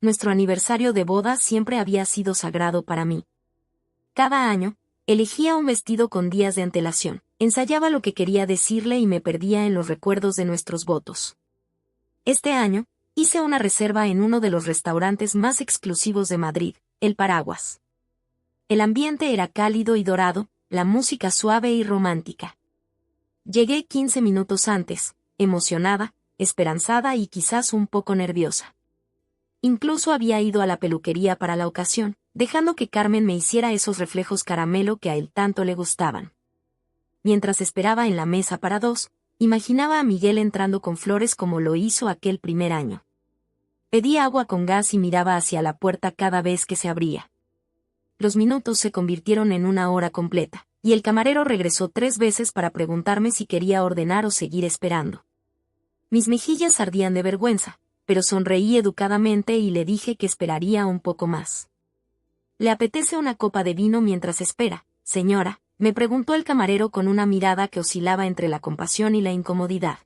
nuestro aniversario de boda siempre había sido sagrado para mí. Cada año, elegía un vestido con días de antelación, ensayaba lo que quería decirle y me perdía en los recuerdos de nuestros votos. Este año, hice una reserva en uno de los restaurantes más exclusivos de Madrid, El Paraguas. El ambiente era cálido y dorado, la música suave y romántica. Llegué 15 minutos antes, emocionada, esperanzada y quizás un poco nerviosa. Incluso había ido a la peluquería para la ocasión, dejando que Carmen me hiciera esos reflejos caramelo que a él tanto le gustaban. Mientras esperaba en la mesa para dos, imaginaba a Miguel entrando con flores como lo hizo aquel primer año. Pedí agua con gas y miraba hacia la puerta cada vez que se abría. Los minutos se convirtieron en una hora completa, y el camarero regresó 3 veces para preguntarme si quería ordenar o seguir esperando. Mis mejillas ardían de vergüenza, pero sonreí educadamente y le dije que esperaría un poco más. ¿Le apetece una copa de vino mientras espera, señora?, me preguntó el camarero con una mirada que oscilaba entre la compasión y la incomodidad.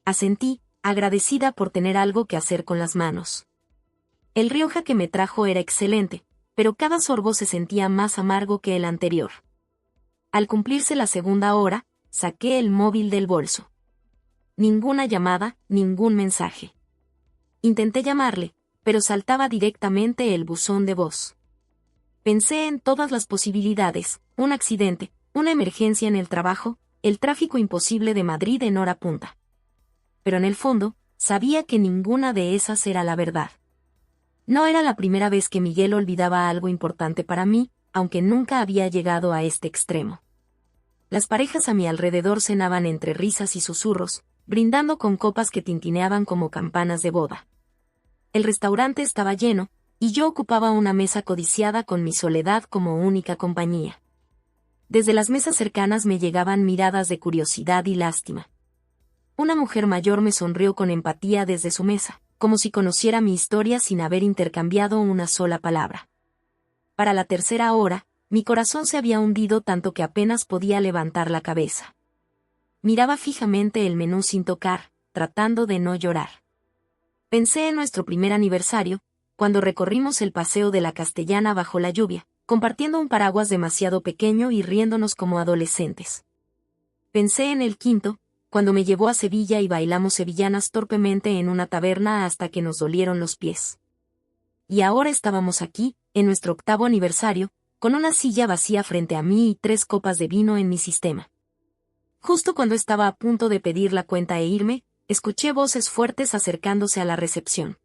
Asentí, agradecida por tener algo que hacer con las manos. El Rioja que me trajo era excelente, pero cada sorbo se sentía más amargo que el anterior. Al cumplirse la segunda hora, saqué el móvil del bolso. Ninguna llamada, ningún mensaje. Intenté llamarle, pero saltaba directamente el buzón de voz. Pensé en todas las posibilidades, un accidente, una emergencia en el trabajo, el tráfico imposible de Madrid en hora punta. Pero en el fondo, sabía que ninguna de esas era la verdad. No era la primera vez que Miguel olvidaba algo importante para mí, aunque nunca había llegado a este extremo. Las parejas a mi alrededor cenaban entre risas y susurros, brindando con copas que tintineaban como campanas de boda. El restaurante estaba lleno, y yo ocupaba una mesa codiciada con mi soledad como única compañía. Desde las mesas cercanas me llegaban miradas de curiosidad y lástima. Una mujer mayor me sonrió con empatía desde su mesa, como si conociera mi historia sin haber intercambiado una sola palabra. Para la tercera hora, mi corazón se había hundido tanto que apenas podía levantar la cabeza. Miraba fijamente el menú sin tocar, tratando de no llorar. Pensé en nuestro primer aniversario, cuando recorrimos el paseo de la Castellana bajo la lluvia, compartiendo un paraguas demasiado pequeño y riéndonos como adolescentes. Pensé en el quinto, cuando me llevó a Sevilla y bailamos sevillanas torpemente en una taberna hasta que nos dolieron los pies. Y ahora estábamos aquí, en nuestro 8º aniversario, con una silla vacía frente a mí y 3 copas de vino en mi sistema. Justo cuando estaba a punto de pedir la cuenta e irme, escuché voces fuertes acercándose a la recepción.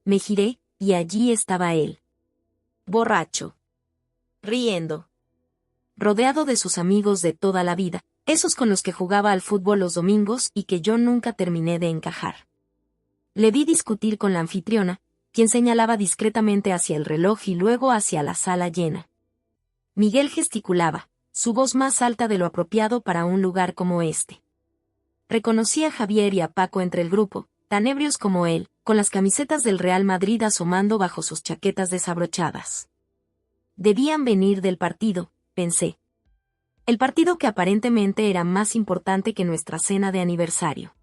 Me giré, y allí estaba él. Borracho. Riendo. Rodeado de sus amigos de toda la vida, esos con los que jugaba al fútbol los domingos y que yo nunca terminé de encajar. Le vi discutir con la anfitriona, quien señalaba discretamente hacia el reloj y luego hacia la sala llena. Miguel gesticulaba, su voz más alta de lo apropiado para un lugar como este. Reconocí a Javier y a Paco entre el grupo, tan ebrios como él, con las camisetas del Real Madrid asomando bajo sus chaquetas desabrochadas. Debían venir del partido, pensé. El partido que aparentemente era más importante que nuestra cena de aniversario.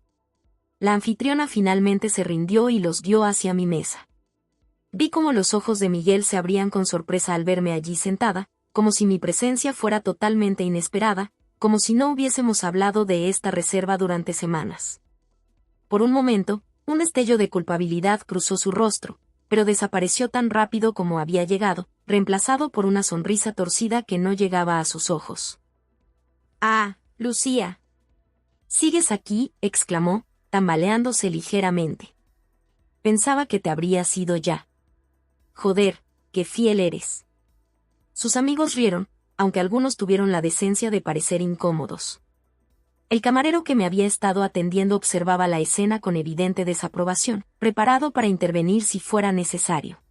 La anfitriona finalmente se rindió y los guió hacia mi mesa. Vi cómo los ojos de Miguel se abrían con sorpresa al verme allí sentada, como si mi presencia fuera totalmente inesperada, como si no hubiésemos hablado de esta reserva durante semanas. Por un momento, un destello de culpabilidad cruzó su rostro, pero desapareció tan rápido como había llegado, reemplazado por una sonrisa torcida que no llegaba a sus ojos. «Ah, Lucía. ¿Sigues aquí?», exclamó, tambaleándose ligeramente. «Pensaba que te habrías ido ya. Joder, qué fiel eres». Sus amigos rieron, aunque algunos tuvieron la decencia de parecer incómodos. El camarero que me había estado atendiendo observaba la escena con evidente desaprobación, preparado para intervenir si fuera necesario.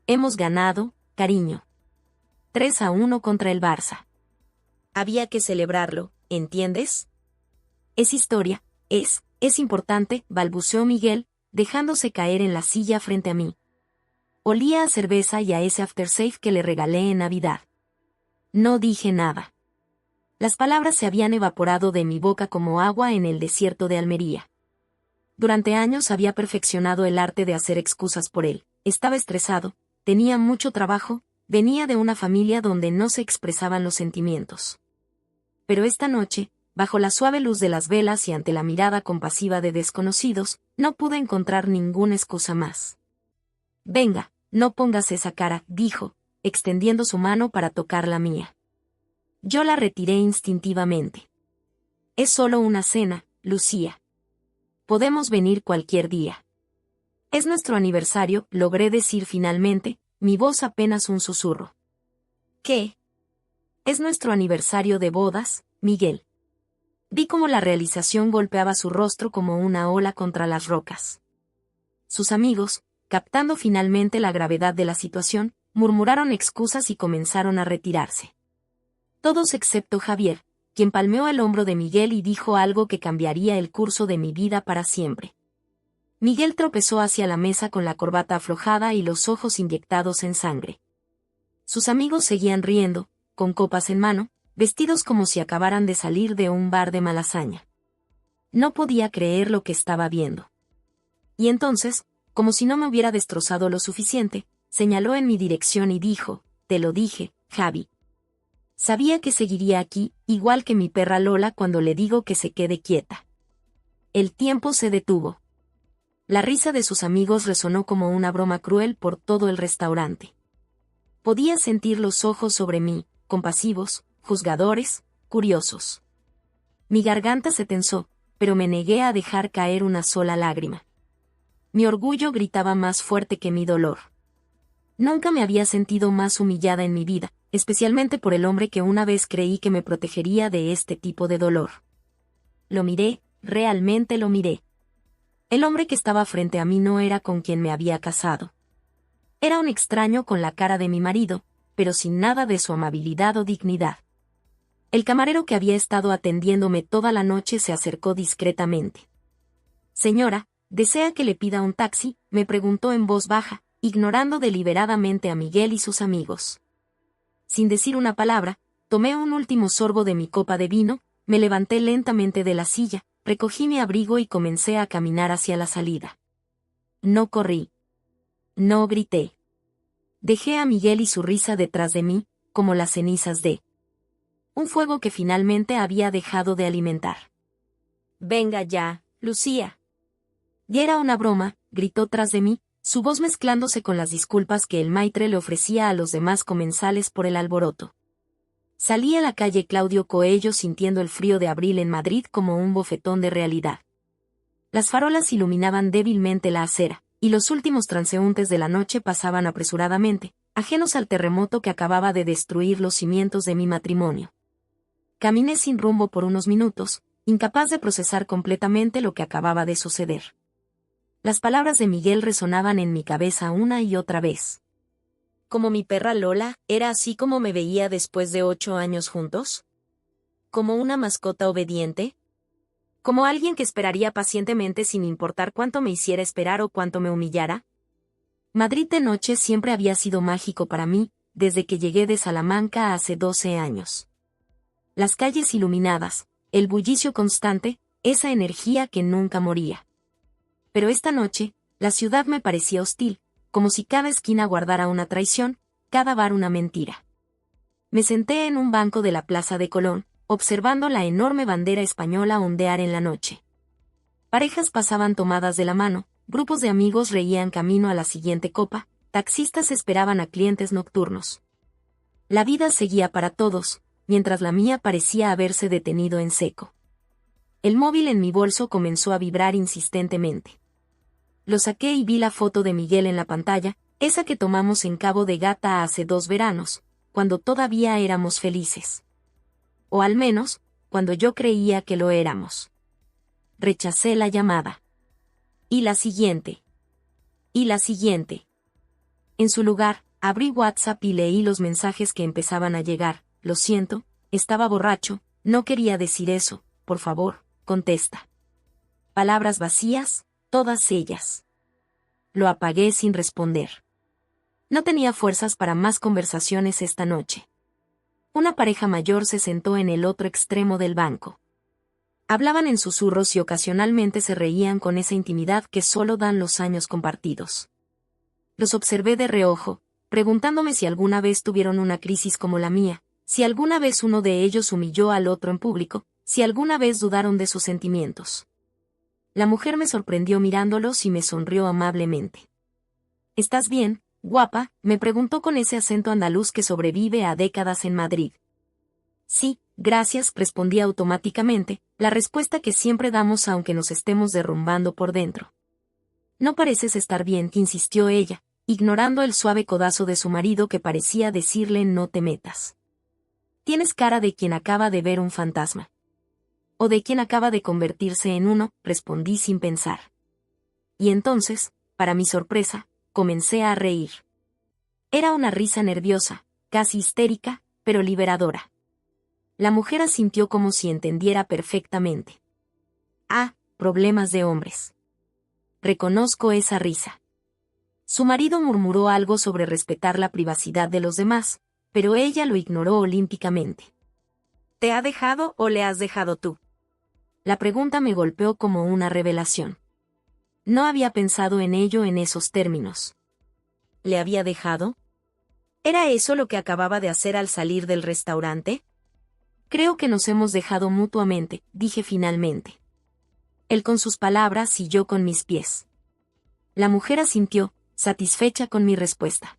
«Hemos ganado, cariño. 3-1 contra el Barça. Había que celebrarlo, ¿entiendes? Es historia, es importante», balbuceó Miguel, dejándose caer en la silla frente a mí. Olía a cerveza y a ese aftershave que le regalé en Navidad. No dije nada. Las palabras se habían evaporado de mi boca como agua en el desierto de Almería. Durante años había perfeccionado el arte de hacer excusas por él. Estaba estresado, tenía mucho trabajo, venía de una familia donde no se expresaban los sentimientos. Pero esta noche, bajo la suave luz de las velas y ante la mirada compasiva de desconocidos, no pude encontrar ninguna excusa más. «Venga, no pongas esa cara», dijo, extendiendo su mano para tocar la mía. Yo la retiré instintivamente. «Es solo una cena, Lucía. Podemos venir cualquier día». «Es nuestro aniversario», logré decir finalmente, mi voz apenas un susurro. «¿Qué?» «Es nuestro aniversario de bodas, Miguel». Vi cómo la realización golpeaba su rostro como una ola contra las rocas. Sus amigos, captando finalmente la gravedad de la situación, murmuraron excusas y comenzaron a retirarse. Todos excepto Javier, quien palmeó el hombro de Miguel y dijo algo que cambiaría el curso de mi vida para siempre. Miguel tropezó hacia la mesa con la corbata aflojada y los ojos inyectados en sangre. Sus amigos seguían riendo, con copas en mano, vestidos como si acabaran de salir de un bar de Malasaña. No podía creer lo que estaba viendo. Y entonces, como si no me hubiera destrozado lo suficiente, señaló en mi dirección y dijo: «Te lo dije, Javi. Sabía que seguiría aquí, igual que mi perra Lola cuando le digo que se quede quieta». El tiempo se detuvo. La risa de sus amigos resonó como una broma cruel por todo el restaurante. Podía sentir los ojos sobre mí, compasivos, juzgadores, curiosos. Mi garganta se tensó, pero me negué a dejar caer una sola lágrima. Mi orgullo gritaba más fuerte que mi dolor. Nunca me había sentido más humillada en mi vida, especialmente por el hombre que una vez creí que me protegería de este tipo de dolor. Lo miré, realmente lo miré. El hombre que estaba frente a mí no era con quien me había casado. Era un extraño con la cara de mi marido, pero sin nada de su amabilidad o dignidad. El camarero que había estado atendiéndome toda la noche se acercó discretamente. «Señora, ¿desea que le pida un taxi?», me preguntó en voz baja, ignorando deliberadamente a Miguel y sus amigos. Sin decir una palabra, tomé un último sorbo de mi copa de vino, me levanté lentamente de la silla, recogí mi abrigo y comencé a caminar hacia la salida. No corrí. No grité. Dejé a Miguel y su risa detrás de mí, como las cenizas de un fuego que finalmente había dejado de alimentar. «Venga ya, Lucía». Y era una broma, gritó tras de mí, su voz mezclándose con las disculpas que el maitre le ofrecía a los demás comensales por el alboroto. Salí a la calle Claudio Coello sintiendo el frío de abril en Madrid como un bofetón de realidad. Las farolas iluminaban débilmente la acera, y los últimos transeúntes de la noche pasaban apresuradamente, ajenos al terremoto que acababa de destruir los cimientos de mi matrimonio. Caminé sin rumbo por unos minutos, incapaz de procesar completamente lo que acababa de suceder. Las palabras de Miguel resonaban en mi cabeza una y otra vez. ¿Como mi perra Lola, era así como me veía después de 8 años juntos? ¿Como una mascota obediente? ¿Como alguien que esperaría pacientemente sin importar cuánto me hiciera esperar o cuánto me humillara? Madrid de noche siempre había sido mágico para mí, desde que llegué de Salamanca hace 12 años. Las calles iluminadas, el bullicio constante, esa energía que nunca moría. Pero esta noche, la ciudad me parecía hostil, como si cada esquina guardara una traición, cada bar una mentira. Me senté en un banco de la Plaza de Colón, observando la enorme bandera española ondear en la noche. Parejas pasaban tomadas de la mano, grupos de amigos reían camino a la siguiente copa, taxistas esperaban a clientes nocturnos. La vida seguía para todos, mientras la mía parecía haberse detenido en seco. El móvil en mi bolso comenzó a vibrar insistentemente. Lo saqué y vi la foto de Miguel en la pantalla, esa que tomamos en Cabo de Gata hace 2 veranos, cuando todavía éramos felices. O al menos, cuando yo creía que lo éramos. Rechacé la llamada. Y la siguiente. Y la siguiente. En su lugar, abrí WhatsApp y leí los mensajes que empezaban a llegar. «Lo siento, estaba borracho, no quería decir eso, por favor, contesta». Palabras vacías, todas ellas. Lo apagué sin responder. No tenía fuerzas para más conversaciones esta noche. Una pareja mayor se sentó en el otro extremo del banco. Hablaban en susurros y ocasionalmente se reían con esa intimidad que solo dan los años compartidos. Los observé de reojo, preguntándome si alguna vez tuvieron una crisis como la mía, si alguna vez uno de ellos humilló al otro en público, si alguna vez dudaron de sus sentimientos. La mujer me sorprendió mirándolos y me sonrió amablemente. ¿Estás bien, guapa?, me preguntó con ese acento andaluz que sobrevive a décadas en Madrid. Sí, gracias, respondí automáticamente, la respuesta que siempre damos aunque nos estemos derrumbando por dentro. No pareces estar bien, insistió ella, ignorando el suave codazo de su marido que parecía decirle no te metas. Tienes cara de quien acaba de ver un fantasma. O de quien acaba de convertirse en uno, respondí sin pensar. Y entonces, para mi sorpresa, comencé a reír. Era una risa nerviosa, casi histérica, pero liberadora. La mujer asintió como si entendiera perfectamente. Ah, problemas de hombres. Reconozco esa risa. Su marido murmuró algo sobre respetar la privacidad de los demás, pero ella lo ignoró olímpicamente. ¿Te ha dejado o le has dejado tú? La pregunta me golpeó como una revelación. No había pensado en ello en esos términos. ¿Le había dejado? ¿Era eso lo que acababa de hacer al salir del restaurante? Creo que nos hemos dejado mutuamente, dije finalmente. Él con sus palabras y yo con mis pies. La mujer asintió, satisfecha con mi respuesta.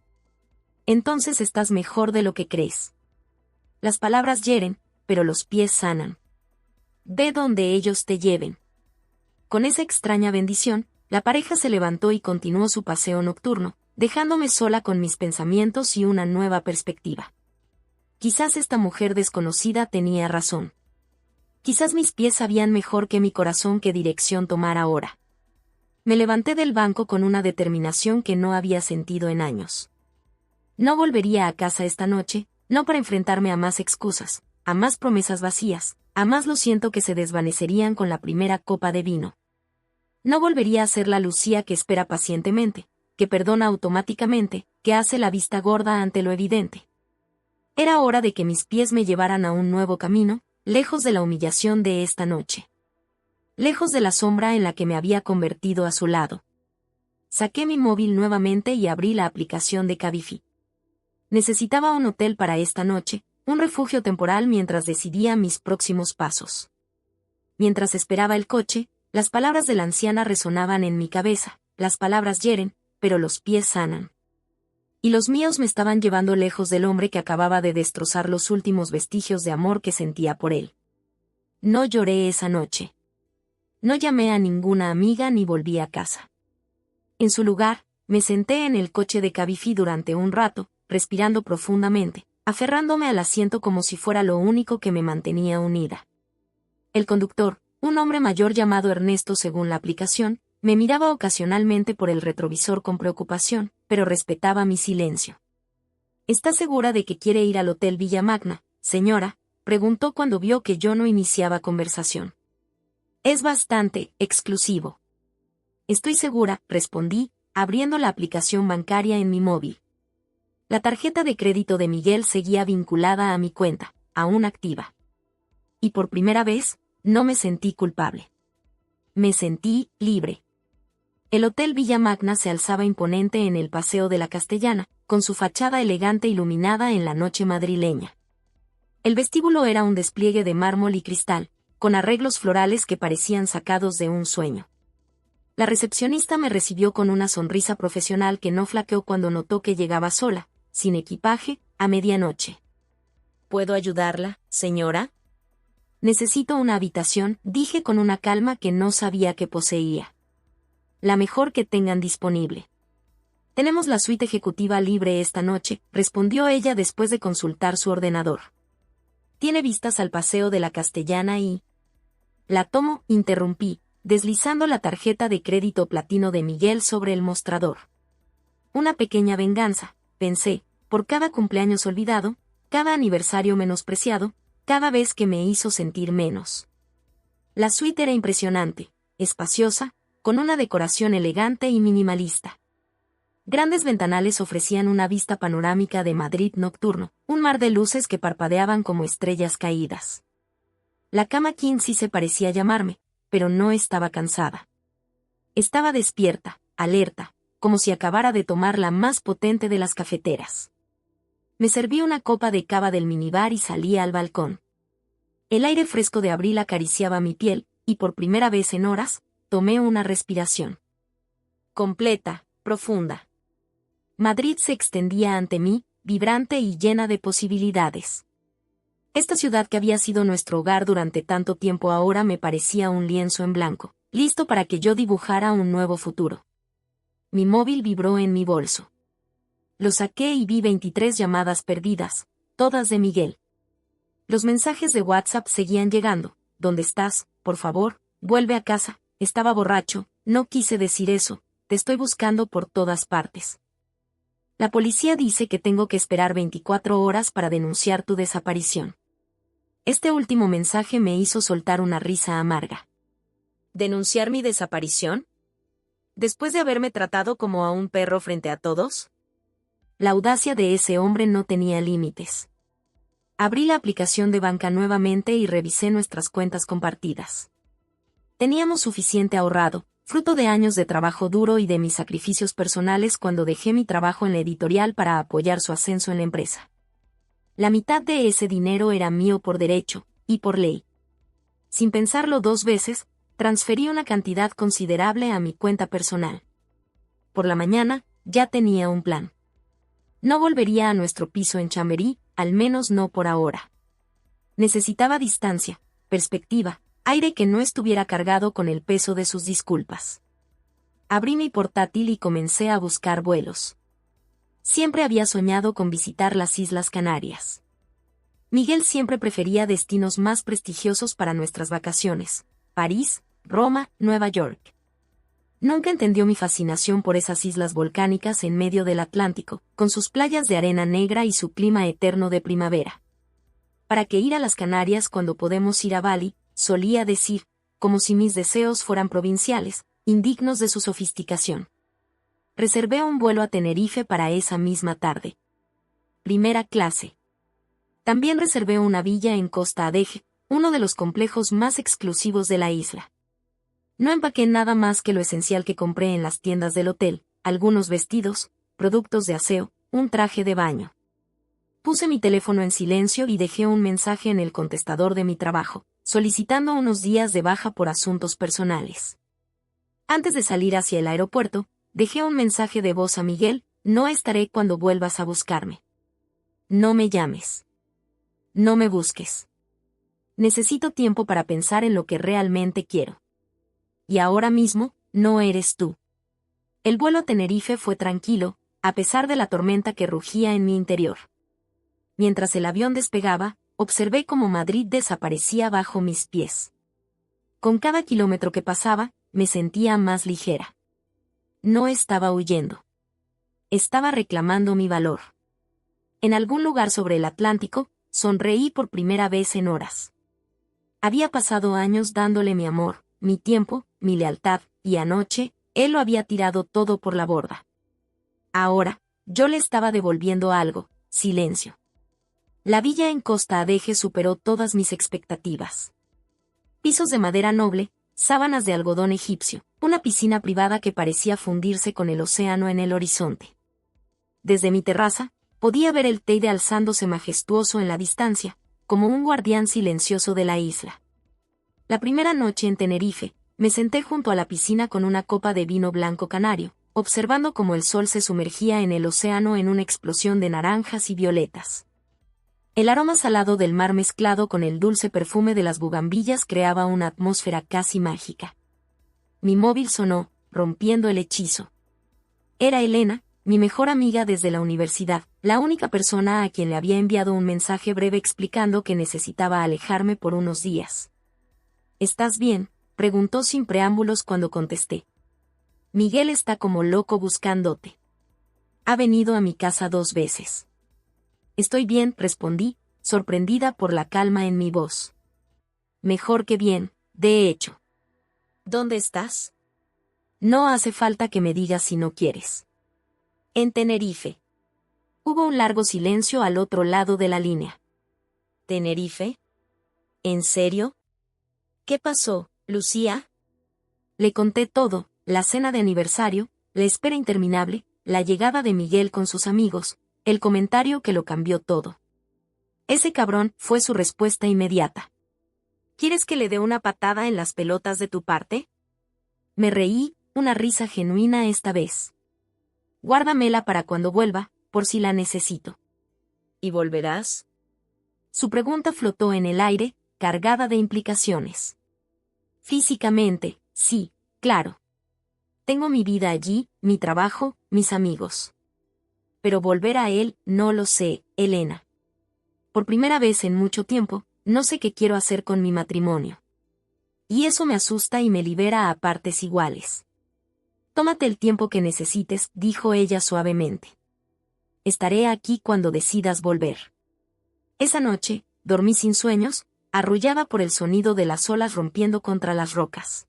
Entonces estás mejor de lo que crees. Las palabras hieren, pero los pies sanan. Ve donde ellos te lleven. Con esa extraña bendición, la pareja se levantó y continuó su paseo nocturno, dejándome sola con mis pensamientos y una nueva perspectiva. Quizás esta mujer desconocida tenía razón. Quizás mis pies sabían mejor que mi corazón qué dirección tomar ahora. Me levanté del banco con una determinación que no había sentido en años. No volvería a casa esta noche, no para enfrentarme a más excusas, a más promesas vacías, a más lo siento que se desvanecerían con la primera copa de vino. No volvería a ser la Lucía que espera pacientemente, que perdona automáticamente, que hace la vista gorda ante lo evidente. Era hora de que mis pies me llevaran a un nuevo camino, lejos de la humillación de esta noche. Lejos de la sombra en la que me había convertido a su lado. Saqué mi móvil nuevamente y abrí la aplicación de Cabify. Necesitaba un hotel para esta noche, un refugio temporal mientras decidía mis próximos pasos. Mientras esperaba el coche, las palabras de la anciana resonaban en mi cabeza, las palabras hieren, pero los pies sanan. Y los míos me estaban llevando lejos del hombre que acababa de destrozar los últimos vestigios de amor que sentía por él. No lloré esa noche. No llamé a ninguna amiga ni volví a casa. En su lugar, me senté en el coche de Cabify durante un rato, respirando profundamente, aferrándome al asiento como si fuera lo único que me mantenía unida. El conductor, un hombre mayor llamado Ernesto según la aplicación, me miraba ocasionalmente por el retrovisor con preocupación, pero respetaba mi silencio. ¿Está segura de que quiere ir al Hotel Villa Magna, señora?, preguntó cuando vio que yo no iniciaba conversación. Es bastante exclusivo. Estoy segura, respondí, abriendo la aplicación bancaria en mi móvil. La tarjeta de crédito de Miguel seguía vinculada a mi cuenta, aún activa. Y por primera vez, no me sentí culpable. Me sentí libre. El Hotel Villa Magna se alzaba imponente en el Paseo de la Castellana, con su fachada elegante iluminada en la noche madrileña. El vestíbulo era un despliegue de mármol y cristal, con arreglos florales que parecían sacados de un sueño. La recepcionista me recibió con una sonrisa profesional que no flaqueó cuando notó que llegaba sola, sin equipaje, a medianoche. ¿Puedo ayudarla, señora? Necesito una habitación, dije con una calma que no sabía que poseía. La mejor que tengan disponible. Tenemos la suite ejecutiva libre esta noche, respondió ella después de consultar su ordenador. Tiene vistas al Paseo de la Castellana y... La tomo, interrumpí, deslizando la tarjeta de crédito platino de Miguel sobre el mostrador. Una pequeña venganza, pensé, por cada cumpleaños olvidado, cada aniversario menospreciado, cada vez que me hizo sentir menos. La suite era impresionante, espaciosa, con una decoración elegante y minimalista. Grandes ventanales ofrecían una vista panorámica de Madrid nocturno, un mar de luces que parpadeaban como estrellas caídas. La cama king sí se parecía llamarme, pero no estaba cansada. Estaba despierta, alerta, como si acabara de tomar la más potente de las cafeteras. Me serví una copa de cava del minibar y salí al balcón. El aire fresco de abril acariciaba mi piel, y por primera vez en horas, tomé una respiración. Completa, profunda. Madrid se extendía ante mí, vibrante y llena de posibilidades. Esta ciudad que había sido nuestro hogar durante tanto tiempo ahora me parecía un lienzo en blanco, listo para que yo dibujara un nuevo futuro. Mi móvil vibró en mi bolso. Lo saqué y vi 23 llamadas perdidas, todas de Miguel. Los mensajes de WhatsApp seguían llegando. ¿Dónde estás? Por favor, vuelve a casa. Estaba borracho, no quise decir eso, te estoy buscando por todas partes. La policía dice que tengo que esperar 24 horas para denunciar tu desaparición. Este último mensaje me hizo soltar una risa amarga. ¿Denunciar mi desaparición? ¿Después de haberme tratado como a un perro frente a todos? La audacia de ese hombre no tenía límites. Abrí la aplicación de banca nuevamente y revisé nuestras cuentas compartidas. Teníamos suficiente ahorrado, fruto de años de trabajo duro y de mis sacrificios personales cuando dejé mi trabajo en la editorial para apoyar su ascenso en la empresa. La mitad de ese dinero era mío por derecho, y por ley. Sin pensarlo dos veces, transferí una cantidad considerable a mi cuenta personal. Por la mañana, ya tenía un plan. No volvería a nuestro piso en Chamberí, al menos no por ahora. Necesitaba distancia, perspectiva, aire que no estuviera cargado con el peso de sus disculpas. Abrí mi portátil y comencé a buscar vuelos. Siempre había soñado con visitar las Islas Canarias. Miguel siempre prefería destinos más prestigiosos para nuestras vacaciones: París, Roma, Nueva York. Nunca entendió mi fascinación por esas islas volcánicas en medio del Atlántico, con sus playas de arena negra y su clima eterno de primavera. ¿Para qué ir a las Canarias cuando podemos ir a Bali?, solía decir, como si mis deseos fueran provinciales, indignos de su sofisticación. Reservé un vuelo a Tenerife para esa misma tarde. Primera clase. También reservé una villa en Costa Adeje, uno de los complejos más exclusivos de la isla. No empaqué nada más que lo esencial que compré en las tiendas del hotel: algunos vestidos, productos de aseo, un traje de baño. Puse mi teléfono en silencio y dejé un mensaje en el contestador de mi trabajo, solicitando unos días de baja por asuntos personales. Antes de salir hacia el aeropuerto, dejé un mensaje de voz a Miguel: no estaré cuando vuelvas a buscarme. No me llames. No me busques. Necesito tiempo para pensar en lo que realmente quiero. Y ahora mismo, no eres tú. El vuelo a Tenerife fue tranquilo, a pesar de la tormenta que rugía en mi interior. Mientras el avión despegaba, observé cómo Madrid desaparecía bajo mis pies. Con cada kilómetro que pasaba, me sentía más ligera. No estaba huyendo. Estaba reclamando mi valor. En algún lugar sobre el Atlántico, sonreí por primera vez en horas. Había pasado años dándole mi amor, mi tiempo, mi lealtad, y anoche, él lo había tirado todo por la borda. Ahora, yo le estaba devolviendo algo: silencio. La villa en Costa Adeje superó todas mis expectativas. Pisos de madera noble, sábanas de algodón egipcio, una piscina privada que parecía fundirse con el océano en el horizonte. Desde mi terraza, podía ver el Teide alzándose majestuoso en la distancia, como un guardián silencioso de la isla. La primera noche en Tenerife, me senté junto a la piscina con una copa de vino blanco canario, observando cómo el sol se sumergía en el océano en una explosión de naranjas y violetas. El aroma salado del mar mezclado con el dulce perfume de las bugambillas creaba una atmósfera casi mágica. Mi móvil sonó, rompiendo el hechizo. Era Elena, mi mejor amiga desde la universidad, la única persona a quien le había enviado un mensaje breve explicando que necesitaba alejarme por unos días. ¿Estás bien?, preguntó sin preámbulos cuando contesté. Miguel está como loco buscándote. Ha venido a mi casa 2 veces. Estoy bien, respondí, sorprendida por la calma en mi voz. Mejor que bien, de hecho. ¿Dónde estás? No hace falta que me digas si no quieres. En Tenerife. Hubo un largo silencio al otro lado de la línea. ¿Tenerife? ¿En serio? ¿Qué pasó, Lucía? Le conté todo, la cena de aniversario, la espera interminable, la llegada de Miguel con sus amigos, el comentario que lo cambió todo. Ese cabrón, fue su respuesta inmediata. ¿Quieres que le dé una patada en las pelotas de tu parte? Me reí, una risa genuina esta vez. Guárdamela para cuando vuelva, por si la necesito. ¿Y volverás? Su pregunta flotó en el aire, cargada de implicaciones. Físicamente, sí, claro. Tengo mi vida allí, mi trabajo, mis amigos. Pero volver a él, no lo sé, Elena. Por primera vez en mucho tiempo, no sé qué quiero hacer con mi matrimonio. Y eso me asusta y me libera a partes iguales. Tómate el tiempo que necesites, dijo ella suavemente. Estaré aquí cuando decidas volver. Esa noche, dormí sin sueños, arrullada por el sonido de las olas rompiendo contra las rocas.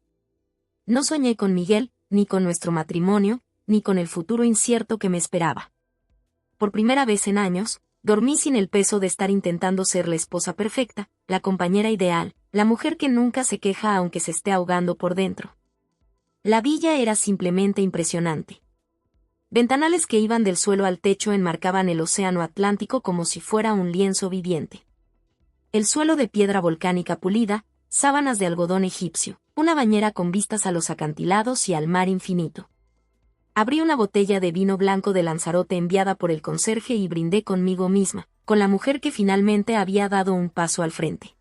No soñé con Miguel, ni con nuestro matrimonio, ni con el futuro incierto que me esperaba. Por primera vez en años, dormí sin el peso de estar intentando ser la esposa perfecta, la compañera ideal, la mujer que nunca se queja aunque se esté ahogando por dentro. La villa era simplemente impresionante. Ventanales que iban del suelo al techo enmarcaban el océano Atlántico como si fuera un lienzo viviente. El suelo de piedra volcánica pulida, sábanas de algodón egipcio, una bañera con vistas a los acantilados y al mar infinito. Abrí una botella de vino blanco de Lanzarote enviada por el conserje y brindé conmigo misma, con la mujer que finalmente había dado un paso al frente.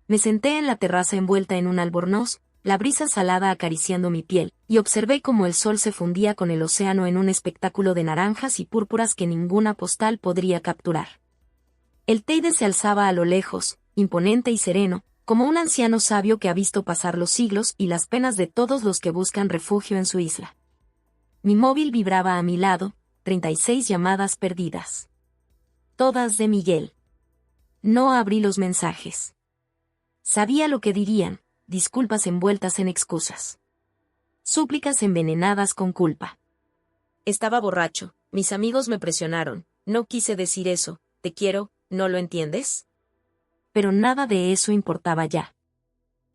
Me senté en la terraza envuelta en un albornoz, la brisa salada acariciando mi piel, y observé cómo el sol se fundía con el océano en un espectáculo de naranjas y púrpuras que ninguna postal podría capturar. El Teide se alzaba a lo lejos, imponente y sereno, como un anciano sabio que ha visto pasar los siglos y las penas de todos los que buscan refugio en su isla. Mi móvil vibraba a mi lado, 36 llamadas perdidas. Todas de Miguel. No abrí los mensajes. Sabía lo que dirían, disculpas envueltas en excusas. Súplicas envenenadas con culpa. Estaba borracho, mis amigos me presionaron, no quise decir eso, te quiero, ¿no lo entiendes? Pero nada de eso importaba ya.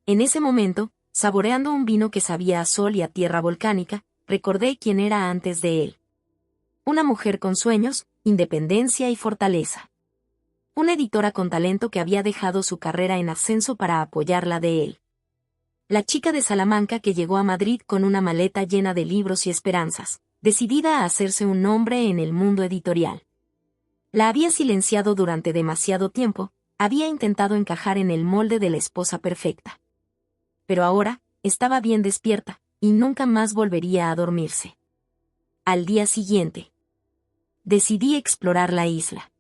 En ese momento, saboreando un vino que sabía a sol y a tierra volcánica, recordé quién era antes de él. Una mujer con sueños, independencia y fortaleza. Una editora con talento que había dejado su carrera en ascenso para apoyar la de él. La chica de Salamanca que llegó a Madrid con una maleta llena de libros y esperanzas, decidida a hacerse un nombre en el mundo editorial. La había silenciado durante demasiado tiempo, había intentado encajar en el molde de la esposa perfecta. Pero ahora, estaba bien despierta, y nunca más volvería a dormirse. Al día siguiente, decidí explorar la isla.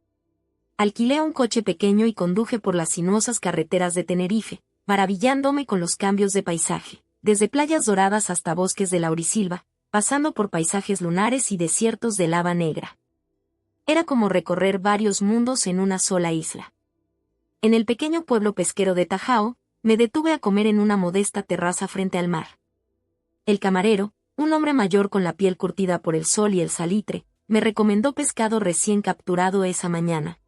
Alquilé un coche pequeño y conduje por las sinuosas carreteras de Tenerife, maravillándome con los cambios de paisaje, desde playas doradas hasta bosques de laurisilva, pasando por paisajes lunares y desiertos de lava negra. Era como recorrer varios mundos en una sola isla. En el pequeño pueblo pesquero de Tajao, me detuve a comer en una modesta terraza frente al mar. El camarero, un hombre mayor con la piel curtida por el sol y el salitre, me recomendó pescado recién capturado esa mañana.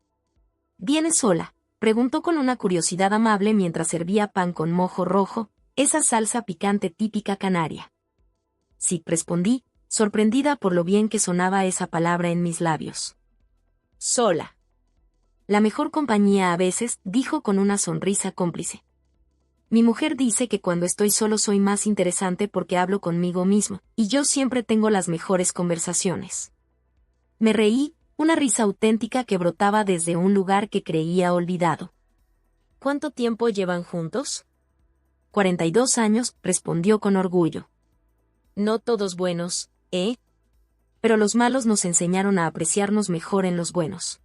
¿Vienes sola?, preguntó con una curiosidad amable mientras servía pan con mojo rojo, esa salsa picante típica canaria. Sí, respondí, sorprendida por lo bien que sonaba esa palabra en mis labios. Sola. La mejor compañía a veces, dijo con una sonrisa cómplice. Mi mujer dice que cuando estoy solo soy más interesante porque hablo conmigo mismo, y yo siempre tengo las mejores conversaciones. Me reí, una risa auténtica que brotaba desde un lugar que creía olvidado. ¿Cuánto tiempo llevan juntos? 42 años, respondió con orgullo. No todos buenos, ¿eh? Pero los malos nos enseñaron a apreciarnos mejor en los buenos.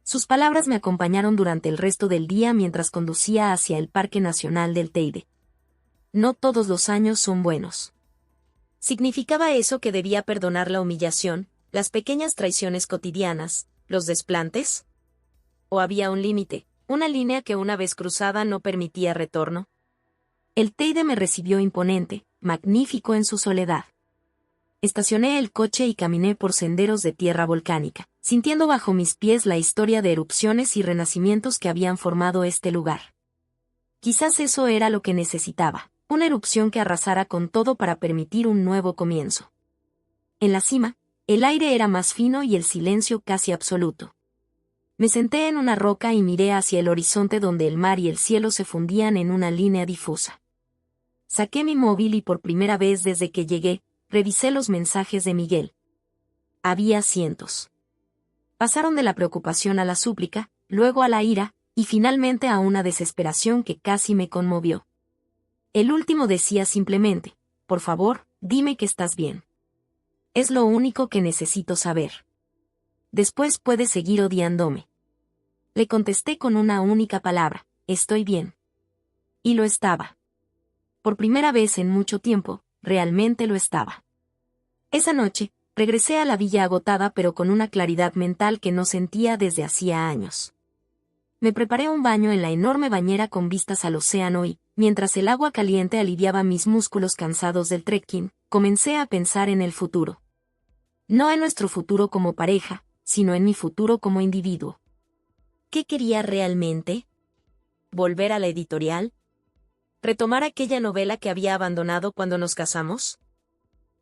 Sus palabras me acompañaron durante el resto del día mientras conducía hacia el Parque Nacional del Teide. No todos los años son buenos. ¿Significaba eso que debía perdonar la humillación, las pequeñas traiciones cotidianas, los desplantes? ¿O había un límite, una línea que una vez cruzada no permitía retorno? El Teide me recibió imponente, magnífico en su soledad. Estacioné el coche y caminé por senderos de tierra volcánica, sintiendo bajo mis pies la historia de erupciones y renacimientos que habían formado este lugar. Quizás eso era lo que necesitaba, una erupción que arrasara con todo para permitir un nuevo comienzo. En la cima, el aire era más fino y el silencio casi absoluto. Me senté en una roca y miré hacia el horizonte donde el mar y el cielo se fundían en una línea difusa. Saqué mi móvil y por primera vez desde que llegué, revisé los mensajes de Miguel. Había cientos. Pasaron de la preocupación a la súplica, luego a la ira, y finalmente a una desesperación que casi me conmovió. El último decía simplemente, por favor, dime que estás bien. Es lo único que necesito saber. Después puedes seguir odiándome. Le contesté con una única palabra, estoy bien. Y lo estaba. Por primera vez en mucho tiempo, realmente lo estaba. Esa noche, regresé a la villa agotada pero con una claridad mental que no sentía desde hacía años. Me preparé un baño en la enorme bañera con vistas al océano y, mientras el agua caliente aliviaba mis músculos cansados del trekking, comencé a pensar en el futuro. No en nuestro futuro como pareja, sino en mi futuro como individuo. ¿Qué quería realmente? ¿Volver a la editorial? ¿Retomar aquella novela que había abandonado cuando nos casamos?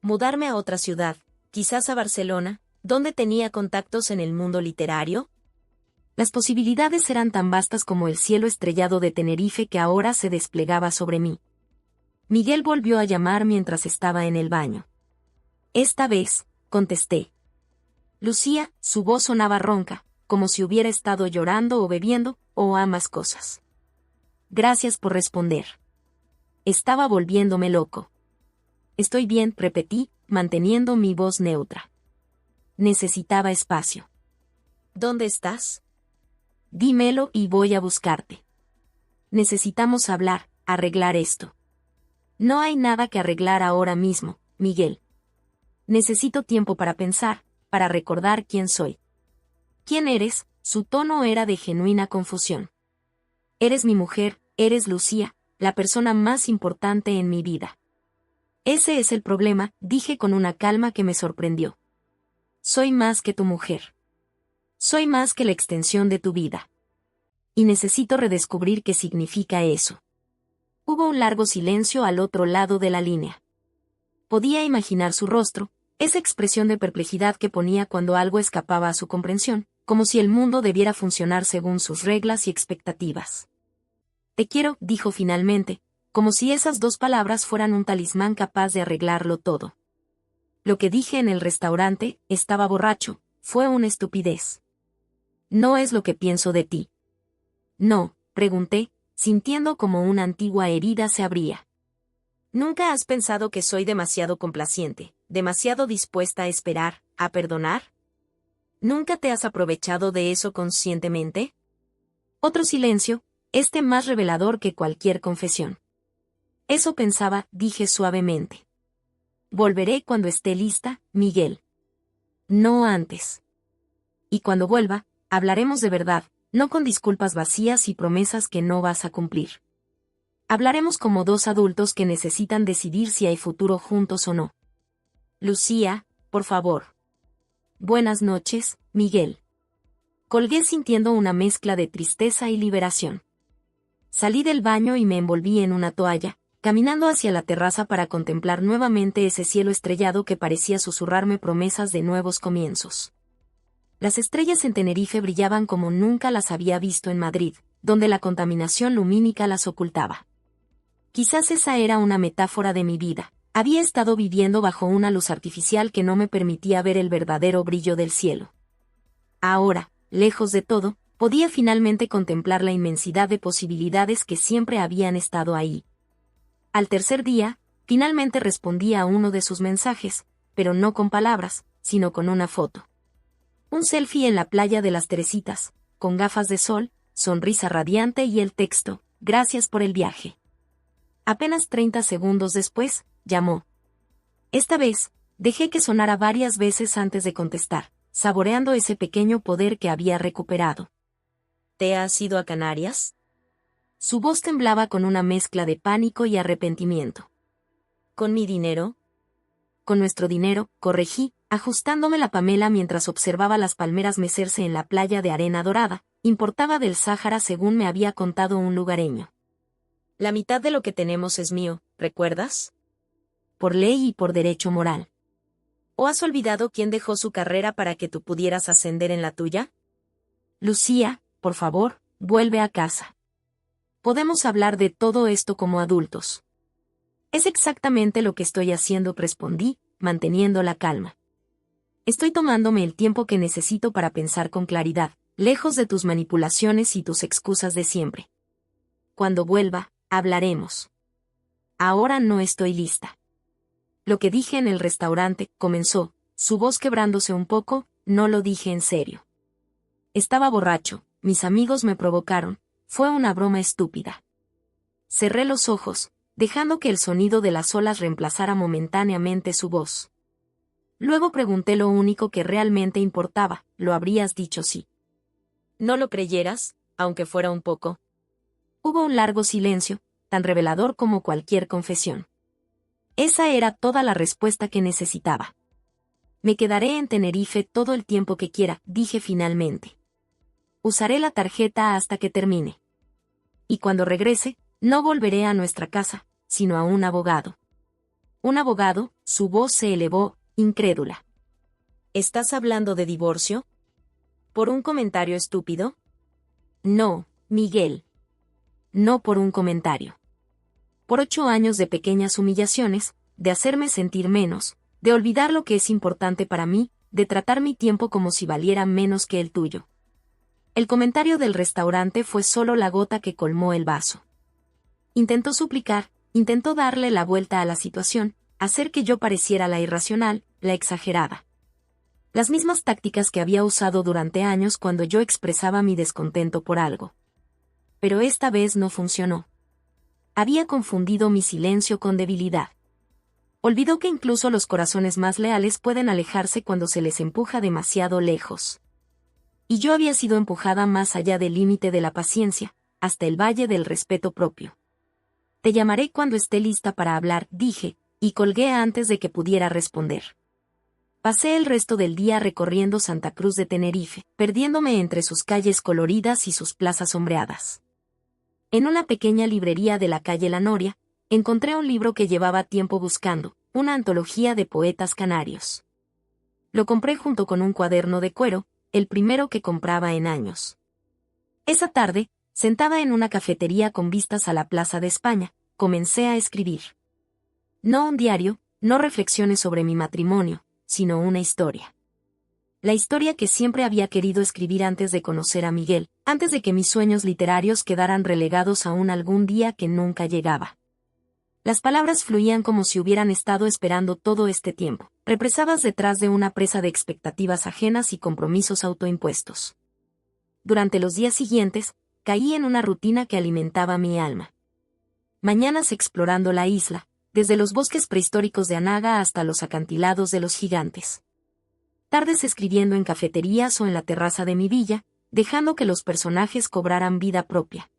¿Mudarme a otra ciudad, quizás a Barcelona, donde tenía contactos en el mundo literario? Las posibilidades eran tan vastas como el cielo estrellado de Tenerife que ahora se desplegaba sobre mí. Miguel volvió a llamar mientras estaba en el baño. Esta vez, contesté. Lucía, su voz sonaba ronca, como si hubiera estado llorando o bebiendo, o ambas cosas. Gracias por responder. Estaba volviéndome loco. Estoy bien, repetí, manteniendo mi voz neutra. Necesitaba espacio. ¿Dónde estás? Dímelo y voy a buscarte. Necesitamos hablar, arreglar esto. No hay nada que arreglar ahora mismo, Miguel. Necesito tiempo para pensar, para recordar quién soy. ¿Quién eres? Su tono era de genuina confusión. Eres mi mujer, eres Lucía, la persona más importante en mi vida. Ese es el problema, dije con una calma que me sorprendió. Soy más que tu mujer. Soy más que la extensión de tu vida. Y necesito redescubrir qué significa eso. Hubo un largo silencio al otro lado de la línea. Podía imaginar su rostro, esa expresión de perplejidad que ponía cuando algo escapaba a su comprensión, como si el mundo debiera funcionar según sus reglas y expectativas. Te quiero, dijo finalmente, como si esas dos palabras fueran un talismán capaz de arreglarlo todo. Lo que dije en el restaurante, estaba borracho, fue una estupidez. No es lo que pienso de ti. No, pregunté, sintiendo como una antigua herida se abría. ¿Nunca has pensado que soy demasiado complaciente, demasiado dispuesta a esperar, a perdonar? ¿Nunca te has aprovechado de eso conscientemente? Otro silencio, este más revelador que cualquier confesión. Eso pensaba, dije suavemente. Volveré cuando esté lista, Miguel. No antes. Y cuando vuelva, hablaremos de verdad, no con disculpas vacías y promesas que no vas a cumplir. Hablaremos como dos adultos que necesitan decidir si hay futuro juntos o no. Lucía, por favor. Buenas noches, Miguel. Colgué sintiendo una mezcla de tristeza y liberación. Salí del baño y me envolví en una toalla, caminando hacia la terraza para contemplar nuevamente ese cielo estrellado que parecía susurrarme promesas de nuevos comienzos. Las estrellas en Tenerife brillaban como nunca las había visto en Madrid, donde la contaminación lumínica las ocultaba. Quizás esa era una metáfora de mi vida. Había estado viviendo bajo una luz artificial que no me permitía ver el verdadero brillo del cielo. Ahora, lejos de todo, podía finalmente contemplar la inmensidad de posibilidades que siempre habían estado ahí. Al tercer día, finalmente respondí a uno de sus mensajes, pero no con palabras, sino con una foto. Un selfie en la playa de las Teresitas, con gafas de sol, sonrisa radiante y el texto, gracias por el viaje. Apenas 30 segundos después, llamó. Esta vez, dejé que sonara varias veces antes de contestar, saboreando ese pequeño poder que había recuperado. ¿Te has ido a Canarias? Su voz temblaba con una mezcla de pánico y arrepentimiento. ¿Con mi dinero? Con nuestro dinero, corregí, ajustándome la pamela mientras observaba las palmeras mecerse en la playa de arena dorada, importada del Sáhara según me había contado un lugareño. La mitad de lo que tenemos es mío, ¿recuerdas? Por ley y por derecho moral. ¿O has olvidado quién dejó su carrera para que tú pudieras ascender en la tuya? Lucía, por favor, vuelve a casa. Podemos hablar de todo esto como adultos. Es exactamente lo que estoy haciendo, respondí, manteniendo la calma. Estoy tomándome el tiempo que necesito para pensar con claridad, lejos de tus manipulaciones y tus excusas de siempre. Cuando vuelva, hablaremos. Ahora no estoy lista. Lo que dije en el restaurante, comenzó, su voz quebrándose un poco, no lo dije en serio. Estaba borracho, mis amigos me provocaron, fue una broma estúpida. Cerré los ojos, dejando que el sonido de las olas reemplazara momentáneamente su voz. Luego pregunté lo único que realmente importaba, ¿lo habrías dicho sí? ¿No lo creyeras, aunque fuera un poco? Hubo un largo silencio, tan revelador como cualquier confesión. Esa era toda la respuesta que necesitaba. Me quedaré en Tenerife todo el tiempo que quiera, dije finalmente. Usaré la tarjeta hasta que termine. Y cuando regrese, no volveré a nuestra casa, sino a un abogado. Un abogado, su voz se elevó, incrédula. ¿Estás hablando de divorcio? ¿Por un comentario estúpido? No, Miguel. No por un comentario. Por 8 años de pequeñas humillaciones, de hacerme sentir menos, de olvidar lo que es importante para mí, de tratar mi tiempo como si valiera menos que el tuyo. El comentario del restaurante fue solo la gota que colmó el vaso. Intentó suplicar, intentó darle la vuelta a la situación, hacer que yo pareciera la irracional, la exagerada. Las mismas tácticas que había usado durante años cuando yo expresaba mi descontento por algo. Pero esta vez no funcionó. Había confundido mi silencio con debilidad. Olvidó que incluso los corazones más leales pueden alejarse cuando se les empuja demasiado lejos. Y yo había sido empujada más allá del límite de la paciencia, hasta el valle del respeto propio. Te llamaré cuando esté lista para hablar, dije, y colgué antes de que pudiera responder. Pasé el resto del día recorriendo Santa Cruz de Tenerife, perdiéndome entre sus calles coloridas y sus plazas sombreadas. En una pequeña librería de la calle La Noria, encontré un libro que llevaba tiempo buscando, una antología de poetas canarios. Lo compré junto con un cuaderno de cuero, el primero que compraba en años. Esa tarde, sentada en una cafetería con vistas a la Plaza de España, comencé a escribir. No un diario, no reflexiones sobre mi matrimonio, sino una historia. La historia que siempre había querido escribir antes de conocer a Miguel, antes de que mis sueños literarios quedaran relegados a un algún día que nunca llegaba. Las palabras fluían como si hubieran estado esperando todo este tiempo, represadas detrás de una presa de expectativas ajenas y compromisos autoimpuestos. Durante los días siguientes, caí en una rutina que alimentaba mi alma. Mañanas explorando la isla, desde los bosques prehistóricos de Anaga hasta los acantilados de los gigantes. Tardes escribiendo en cafeterías o en la terraza de mi villa, dejando que los personajes cobraran vida propia.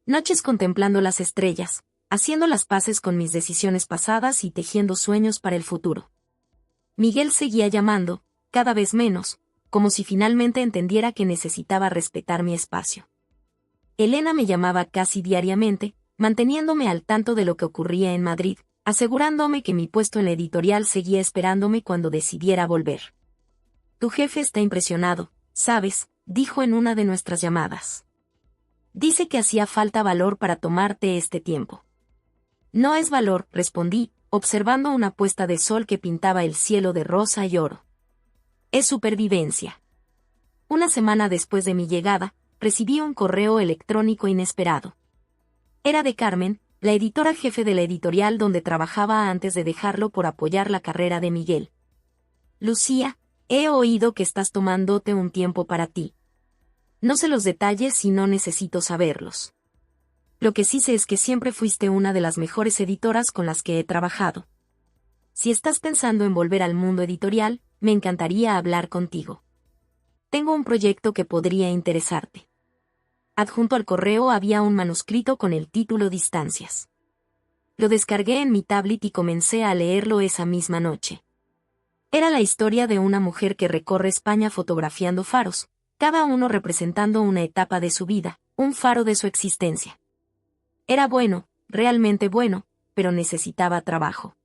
Noches contemplando las estrellas, haciendo las paces con mis decisiones pasadas y tejiendo sueños para el futuro. Miguel seguía llamando, cada vez menos, como si finalmente entendiera que necesitaba respetar mi espacio. Elena me llamaba casi diariamente, manteniéndome al tanto de lo que ocurría en Madrid, asegurándome que mi puesto en la editorial seguía esperándome cuando decidiera volver. Tu jefe está impresionado, ¿sabes?, dijo en una de nuestras llamadas. Dice que hacía falta valor para tomarte este tiempo. No es valor, respondí, observando una puesta de sol que pintaba el cielo de rosa y oro. Es supervivencia. Una semana después de mi llegada, recibí un correo electrónico inesperado. Era de Carmen, la editora jefe de la editorial donde trabajaba antes de dejarlo por apoyar la carrera de Miguel. Lucía, he oído que estás tomándote un tiempo para ti. No sé los detalles y no necesito saberlos. Lo que sí sé es que siempre fuiste una de las mejores editoras con las que he trabajado. Si estás pensando en volver al mundo editorial, me encantaría hablar contigo. Tengo un proyecto que podría interesarte. Adjunto al correo había un manuscrito con el título Distancias. Lo descargué en mi tablet y comencé a leerlo esa misma noche. Era la historia de una mujer que recorre España fotografiando faros, cada uno representando una etapa de su vida, un faro de su existencia. Era bueno, realmente bueno, pero necesitaba trabajo.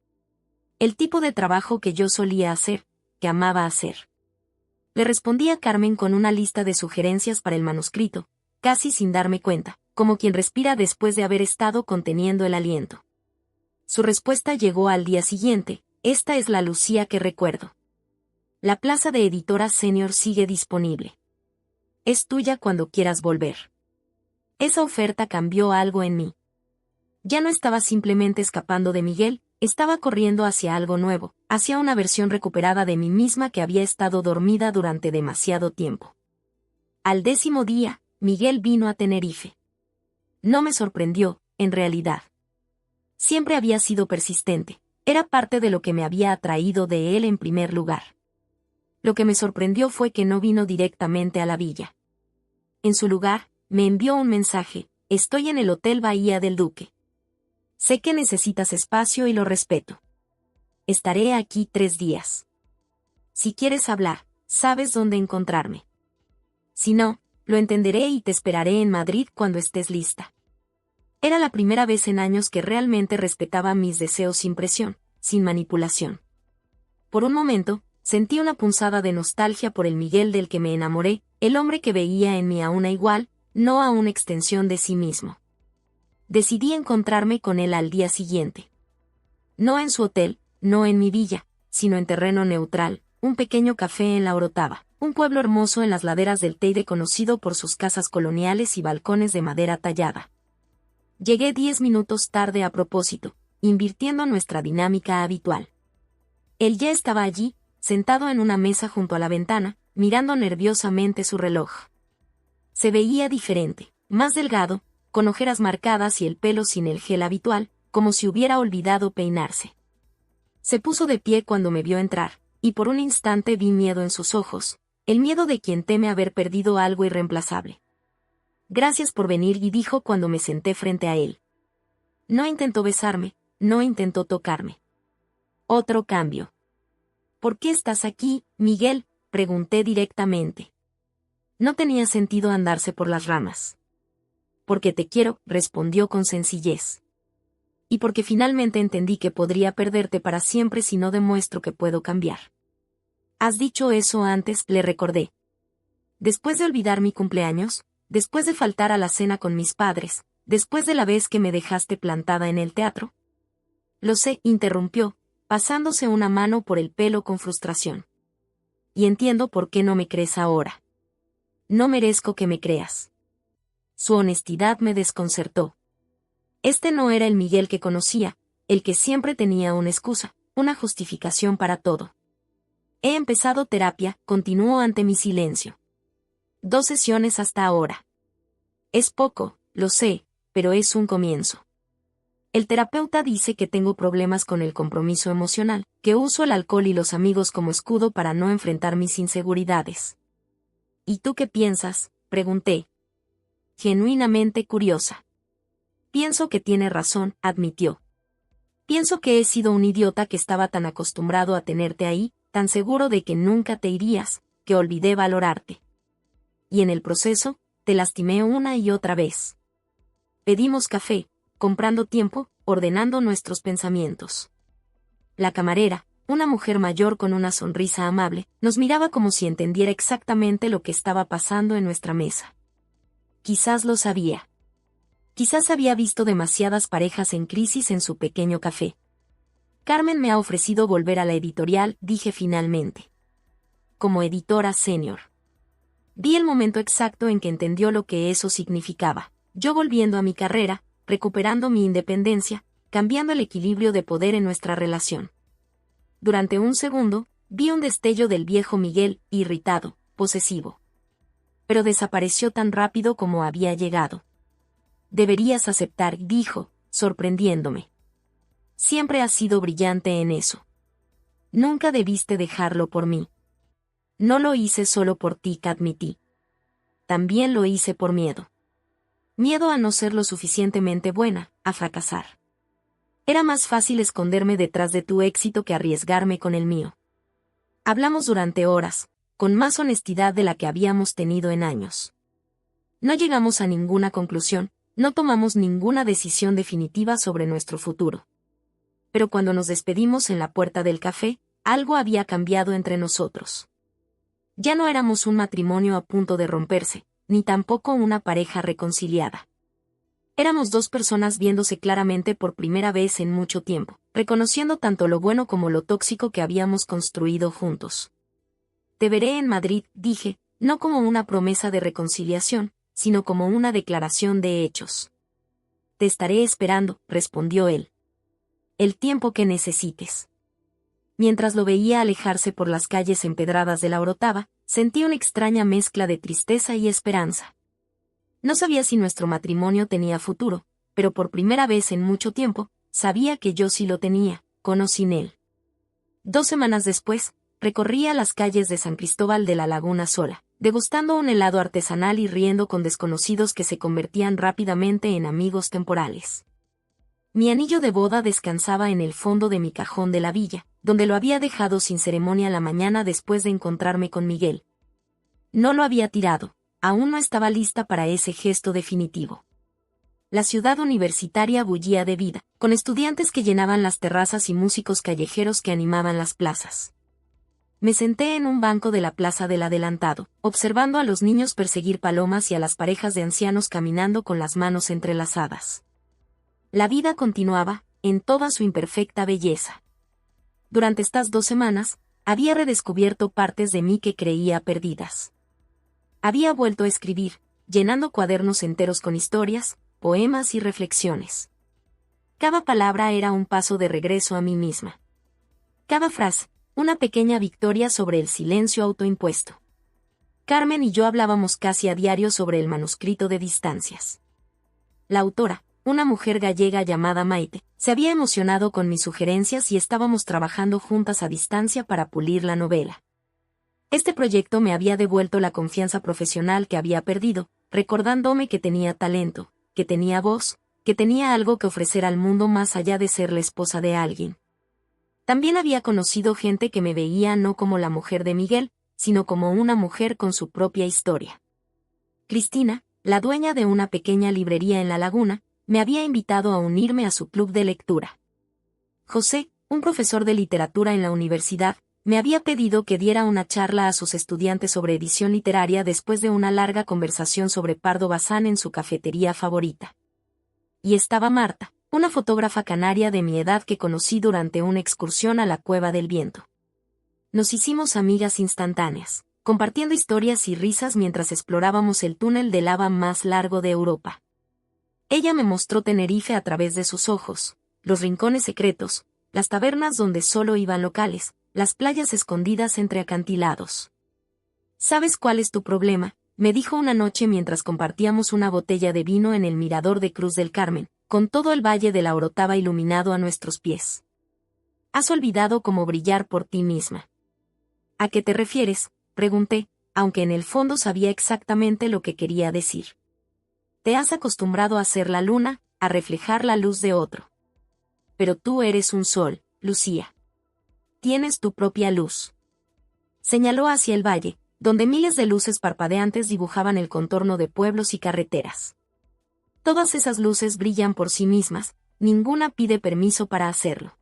El tipo de trabajo que yo solía hacer, que amaba hacer. Le respondí a Carmen con una lista de sugerencias para el manuscrito, casi sin darme cuenta, como quien respira después de haber estado conteniendo el aliento. Su respuesta llegó al día siguiente: esta es la Lucía que recuerdo. La plaza de editora senior sigue disponible. Es tuya cuando quieras volver. Esa oferta cambió algo en mí. Ya no estaba simplemente escapando de Miguel, estaba corriendo hacia algo nuevo, hacia una versión recuperada de mí misma que había estado dormida durante demasiado tiempo. Al 10º día, Miguel vino a Tenerife. No me sorprendió, en realidad. Siempre había sido persistente, era parte de lo que me había atraído de él en primer lugar. Lo que me sorprendió fue que no vino directamente a la villa. En su lugar, me envió un mensaje: estoy en el Hotel Bahía del Duque. Sé que necesitas espacio y lo respeto. Estaré aquí 3 días. Si quieres hablar, sabes dónde encontrarme. Si no, lo entenderé y te esperaré en Madrid cuando estés lista. Era la primera vez en años que realmente respetaba mis deseos sin presión, sin manipulación. Por un momento, sentí una punzada de nostalgia por el Miguel del que me enamoré, el hombre que veía en mí a una igual, no a una extensión de sí mismo. Decidí encontrarme con él al día siguiente. No en su hotel, no en mi villa, sino en terreno neutral, un pequeño café en La Orotava, un pueblo hermoso en las laderas del Teide conocido por sus casas coloniales y balcones de madera tallada. Llegué 10 minutos tarde a propósito, invirtiendo nuestra dinámica habitual. Él ya estaba allí, sentado en una mesa junto a la ventana, mirando nerviosamente su reloj. Se veía diferente, más delgado, con ojeras marcadas y el pelo sin el gel habitual, como si hubiera olvidado peinarse. Se puso de pie cuando me vio entrar, y por un instante vi miedo en sus ojos, el miedo de quien teme haber perdido algo irreemplazable. Gracias por venir, y dijo cuando me senté frente a él. No intentó besarme, no intentó tocarme. Otro cambio. ¿Por qué estás aquí, Miguel?, pregunté directamente. No tenía sentido andarse por las ramas. Porque te quiero, respondió con sencillez. Y porque finalmente entendí que podría perderte para siempre si no demuestro que puedo cambiar. Has dicho eso antes, le recordé. Después de olvidar mi cumpleaños, después de faltar a la cena con mis padres, después de la vez que me dejaste plantada en el teatro. Lo sé, interrumpió, pasándose una mano por el pelo con frustración. Y entiendo por qué no me crees ahora. No merezco que me creas. Su honestidad me desconcertó. Este no era el Miguel que conocía, el que siempre tenía una excusa, una justificación para todo. He empezado terapia, continuó ante mi silencio. 2 sesiones hasta ahora. Es poco, lo sé, pero es un comienzo. El terapeuta dice que tengo problemas con el compromiso emocional, que uso el alcohol y los amigos como escudo para no enfrentar mis inseguridades. ¿Y tú qué piensas?, pregunté. Genuinamente curiosa. Pienso que tiene razón, admitió. Pienso que he sido un idiota que estaba tan acostumbrado a tenerte ahí, tan seguro de que nunca te irías, que olvidé valorarte. Y en el proceso, te lastimé una y otra vez. Pedimos café, comprando tiempo, ordenando nuestros pensamientos. La camarera, una mujer mayor con una sonrisa amable, nos miraba como si entendiera exactamente lo que estaba pasando en nuestra mesa. Quizás lo sabía. Quizás había visto demasiadas parejas en crisis en su pequeño café. Carmen me ha ofrecido volver a la editorial, dije finalmente. Como editora senior. Vi el momento exacto en que entendió lo que eso significaba. Yo volviendo a mi carrera, recuperando mi independencia, cambiando el equilibrio de poder en nuestra relación. Durante un segundo, vi un destello del viejo Miguel, irritado, posesivo. Pero desapareció tan rápido como había llegado. Deberías aceptar, dijo, sorprendiéndome. Siempre has sido brillante en eso. Nunca debiste dejarlo por mí. No lo hice solo por ti, admití. También lo hice por miedo. Miedo a no ser lo suficientemente buena, a fracasar. Era más fácil esconderme detrás de tu éxito que arriesgarme con el mío. Hablamos durante horas, con más honestidad de la que habíamos tenido en años. No llegamos a ninguna conclusión, No tomamos ninguna decisión definitiva sobre nuestro futuro. Pero cuando nos despedimos en la puerta del café, algo había cambiado entre nosotros. Ya no éramos un matrimonio a punto de romperse, ni tampoco una pareja reconciliada. Éramos dos personas viéndose claramente por primera vez en mucho tiempo, reconociendo tanto lo bueno como lo tóxico que habíamos construido juntos. Te veré en Madrid, dije, no como una promesa de reconciliación, sino como una declaración de hechos. Te estaré esperando, respondió él. El tiempo que necesites. Mientras lo veía alejarse por las calles empedradas de la Orotava, sentí una extraña mezcla de tristeza y esperanza. No sabía si nuestro matrimonio tenía futuro, pero por primera vez en mucho tiempo, sabía que yo sí lo tenía, con o sin él. 2 semanas después, recorría las calles de San Cristóbal de la Laguna sola, degustando un helado artesanal y riendo con desconocidos que se convertían rápidamente en amigos temporales. Mi anillo de boda descansaba en el fondo de mi cajón de la villa, donde lo había dejado sin ceremonia la mañana después de encontrarme con Miguel. No lo había tirado, aún no estaba lista para ese gesto definitivo. La ciudad universitaria bullía de vida, con estudiantes que llenaban las terrazas y músicos callejeros que animaban las plazas. Me senté en un banco de la plaza del Adelantado, observando a los niños perseguir palomas y a las parejas de ancianos caminando con las manos entrelazadas. La vida continuaba, en toda su imperfecta belleza. Durante estas 2 semanas, había redescubierto partes de mí que creía perdidas. Había vuelto a escribir, llenando cuadernos enteros con historias, poemas y reflexiones. Cada palabra era un paso de regreso a mí misma. Cada frase, una pequeña victoria sobre el silencio autoimpuesto. Carmen y yo hablábamos casi a diario sobre el manuscrito de Distancias. La autora, una mujer gallega llamada Maite, se había emocionado con mis sugerencias y estábamos trabajando juntas a distancia para pulir la novela. Este proyecto me había devuelto la confianza profesional que había perdido, recordándome que tenía talento, que tenía voz, que tenía algo que ofrecer al mundo más allá de ser la esposa de alguien. También había conocido gente que me veía no como la mujer de Miguel, sino como una mujer con su propia historia. Cristina, la dueña de una pequeña librería en La Laguna, me había invitado a unirme a su club de lectura. José, un profesor de literatura en la universidad, me había pedido que diera una charla a sus estudiantes sobre edición literaria después de una larga conversación sobre Pardo Bazán en su cafetería favorita. Y estaba Marta, una fotógrafa canaria de mi edad que conocí durante una excursión a la Cueva del Viento. Nos hicimos amigas instantáneas, compartiendo historias y risas mientras explorábamos el túnel de lava más largo de Europa. Ella me mostró Tenerife a través de sus ojos, los rincones secretos, las tabernas donde solo iban locales, las playas escondidas entre acantilados. ¿Sabes cuál es tu problema?, me dijo una noche mientras compartíamos una botella de vino en el mirador de Cruz del Carmen, con todo el valle de la Orotava iluminado a nuestros pies. Has olvidado cómo brillar por ti misma. ¿A qué te refieres?, pregunté, aunque en el fondo sabía exactamente lo que quería decir. Te has acostumbrado a ser la luna, a reflejar la luz de otro. Pero tú eres un sol, Lucía. Tienes tu propia luz. Señaló hacia el valle, donde miles de luces parpadeantes dibujaban el contorno de pueblos y carreteras. Todas esas luces brillan por sí mismas, ninguna pide permiso para hacerlo.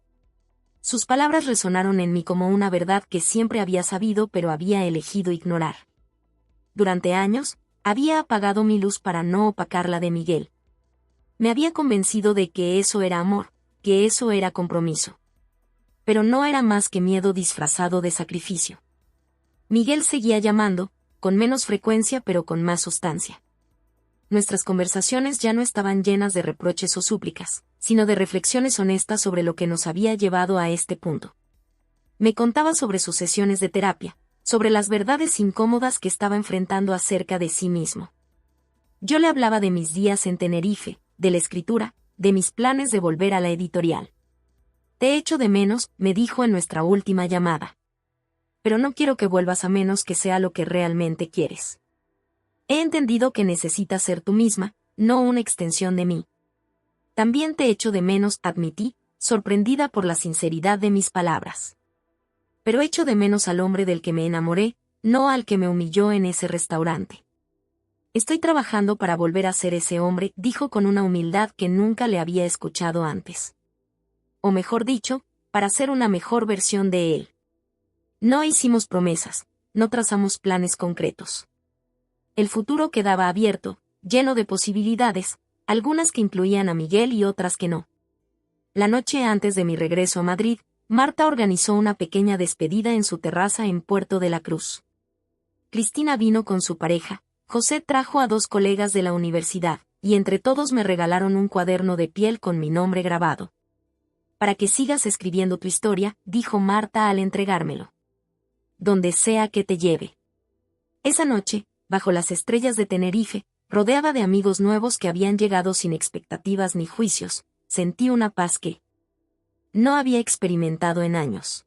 Sus palabras resonaron en mí como una verdad que siempre había sabido pero había elegido ignorar. Durante años, había apagado mi luz para no opacar la de Miguel. Me había convencido de que eso era amor, que eso era compromiso. Pero no era más que miedo disfrazado de sacrificio. Miguel seguía llamando, con menos frecuencia pero con más sustancia. Nuestras conversaciones ya no estaban llenas de reproches o súplicas, sino de reflexiones honestas sobre lo que nos había llevado a este punto. Me contaba sobre sus sesiones de terapia, sobre las verdades incómodas que estaba enfrentando acerca de sí mismo. Yo le hablaba de mis días en Tenerife, de la escritura, de mis planes de volver a la editorial. Te echo de menos, me dijo en nuestra última llamada. Pero no quiero que vuelvas a menos que sea lo que realmente quieres. He entendido que necesitas ser tú misma, no una extensión de mí. También te echo de menos, admití, sorprendida por la sinceridad de mis palabras. Pero echo de menos al hombre del que me enamoré, no al que me humilló en ese restaurante. Estoy trabajando para volver a ser ese hombre, dijo con una humildad que nunca le había escuchado antes. O mejor dicho, para ser una mejor versión de él. No hicimos promesas, no trazamos planes concretos. El futuro quedaba abierto, lleno de posibilidades, algunas que incluían a Miguel y otras que no. La noche antes de mi regreso a Madrid, Marta organizó una pequeña despedida en su terraza en Puerto de la Cruz. Cristina vino con su pareja, José trajo a 2 colegas de la universidad, y entre todos me regalaron un cuaderno de piel con mi nombre grabado. Para que sigas escribiendo tu historia, dijo Marta al entregármelo. Donde sea que te lleve. Esa noche, bajo las estrellas de Tenerife, rodeada de amigos nuevos que habían llegado sin expectativas ni juicios, sentí una paz que no había experimentado en años.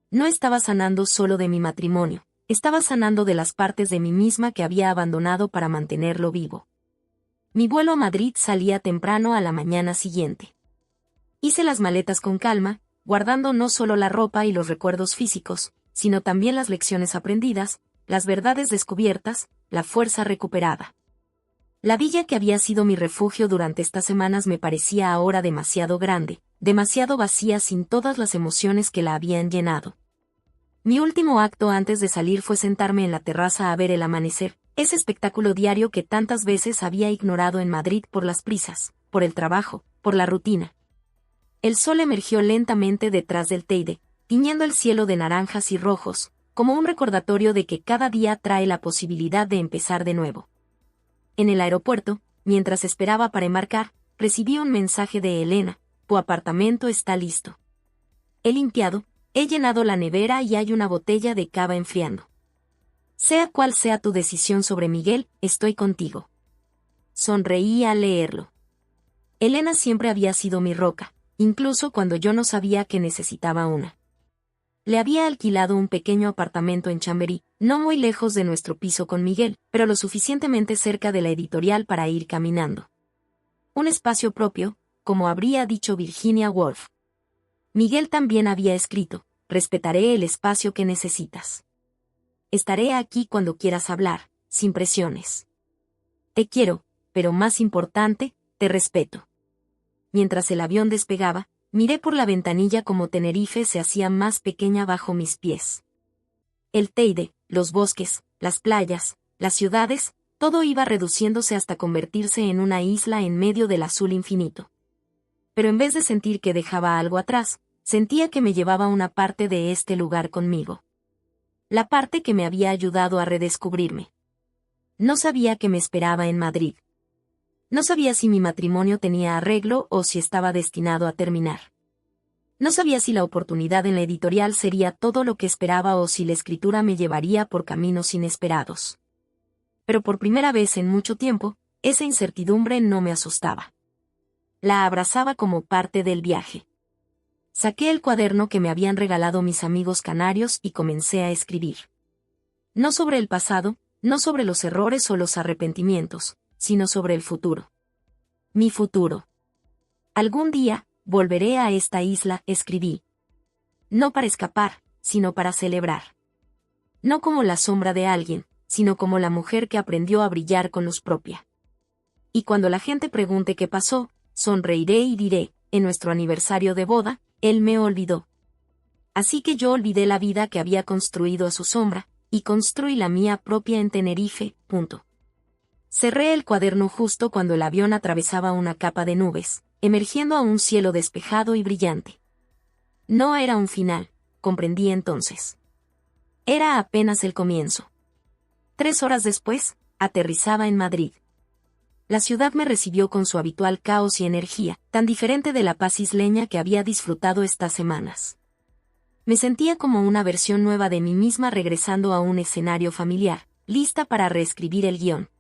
No estaba sanando solo de mi matrimonio, estaba sanando de las partes de mí misma que había abandonado para mantenerlo vivo. Mi vuelo a Madrid salía temprano a la mañana siguiente. Hice las maletas con calma, guardando no solo la ropa y los recuerdos físicos, sino también las lecciones aprendidas, las verdades descubiertas, la fuerza recuperada. La villa que había sido mi refugio durante estas semanas me parecía ahora demasiado grande, demasiado vacía sin todas las emociones que la habían llenado. Mi último acto antes de salir fue sentarme en la terraza a ver el amanecer, ese espectáculo diario que tantas veces había ignorado en Madrid por las prisas, por el trabajo, por la rutina. El sol emergió lentamente detrás del Teide, tiñendo el cielo de naranjas y rojos, como un recordatorio de que cada día trae la posibilidad de empezar de nuevo. En el aeropuerto, mientras esperaba para embarcar, recibí un mensaje de Elena: tu apartamento está listo. He limpiado, he llenado la nevera y hay una botella de cava enfriando. Sea cual sea tu decisión sobre Miguel, estoy contigo. Sonreí al leerlo. Elena siempre había sido mi roca, incluso cuando yo no sabía que necesitaba una. Le había alquilado un pequeño apartamento en Chamberí, no muy lejos de nuestro piso con Miguel, pero lo suficientemente cerca de la editorial para ir caminando. Un espacio propio, como habría dicho Virginia Woolf. Miguel también había escrito: respetaré el espacio que necesitas. Estaré aquí cuando quieras hablar, sin presiones. Te quiero, pero más importante, te respeto. Mientras el avión despegaba, miré por la ventanilla como Tenerife se hacía más pequeña bajo mis pies. El Teide, los bosques, las playas, las ciudades, todo iba reduciéndose hasta convertirse en una isla en medio del azul infinito. Pero en vez de sentir que dejaba algo atrás, sentía que me llevaba una parte de este lugar conmigo. La parte que me había ayudado a redescubrirme. No sabía qué me esperaba en Madrid. No sabía si mi matrimonio tenía arreglo o si estaba destinado a terminar. No sabía si la oportunidad en la editorial sería todo lo que esperaba o si la escritura me llevaría por caminos inesperados. Pero por primera vez en mucho tiempo, esa incertidumbre no me asustaba. La abrazaba como parte del viaje. Saqué el cuaderno que me habían regalado mis amigos canarios y comencé a escribir. No sobre el pasado, no sobre los errores o los arrepentimientos, sino sobre el futuro. Mi futuro. Algún día, volveré a esta isla, escribí. No para escapar, sino para celebrar. No como la sombra de alguien, sino como la mujer que aprendió a brillar con luz propia. Y cuando la gente pregunte qué pasó, sonreiré y diré: en nuestro aniversario de boda, él me olvidó. Así que yo olvidé la vida que había construido a su sombra, y construí la mía propia en Tenerife, punto. Cerré el cuaderno justo cuando el avión atravesaba una capa de nubes, emergiendo a un cielo despejado y brillante. No era un final, comprendí entonces. Era apenas el comienzo. 3 horas después, aterrizaba en Madrid. La ciudad me recibió con su habitual caos y energía, tan diferente de la paz isleña que había disfrutado estas semanas. Me sentía como una versión nueva de mí misma regresando a un escenario familiar, lista para reescribir el guión.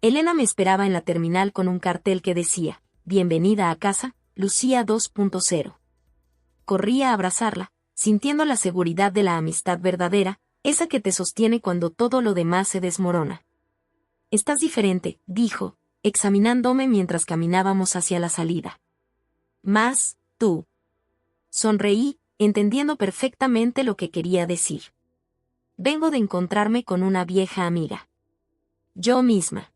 Elena me esperaba en la terminal con un cartel que decía: bienvenida a casa, Lucía 2.0. Corrí a abrazarla, sintiendo la seguridad de la amistad verdadera, esa que te sostiene cuando todo lo demás se desmorona. Estás diferente, dijo, examinándome mientras caminábamos hacia la salida. Más, tú. Sonreí, entendiendo perfectamente lo que quería decir. Vengo de encontrarme con una vieja amiga. Yo misma.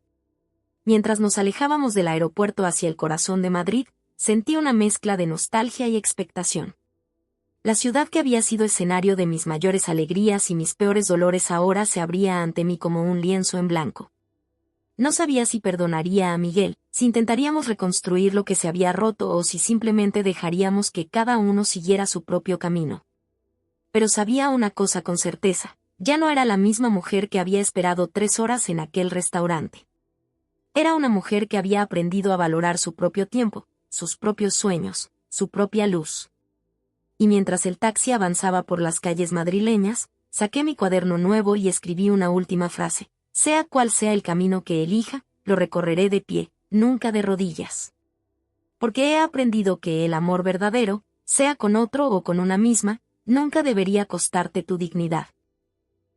Mientras nos alejábamos del aeropuerto hacia el corazón de Madrid, sentí una mezcla de nostalgia y expectación. La ciudad que había sido escenario de mis mayores alegrías y mis peores dolores ahora se abría ante mí como un lienzo en blanco. No sabía si perdonaría a Miguel, si intentaríamos reconstruir lo que se había roto o si simplemente dejaríamos que cada uno siguiera su propio camino. Pero sabía una cosa con certeza, ya no era la misma mujer que había esperado 3 horas en aquel restaurante. Era una mujer que había aprendido a valorar su propio tiempo, sus propios sueños, su propia luz. Y mientras el taxi avanzaba por las calles madrileñas, saqué mi cuaderno nuevo y escribí una última frase. Sea cual sea el camino que elija, lo recorreré de pie, nunca de rodillas. Porque he aprendido que el amor verdadero, sea con otro o con una misma, nunca debería costarte tu dignidad.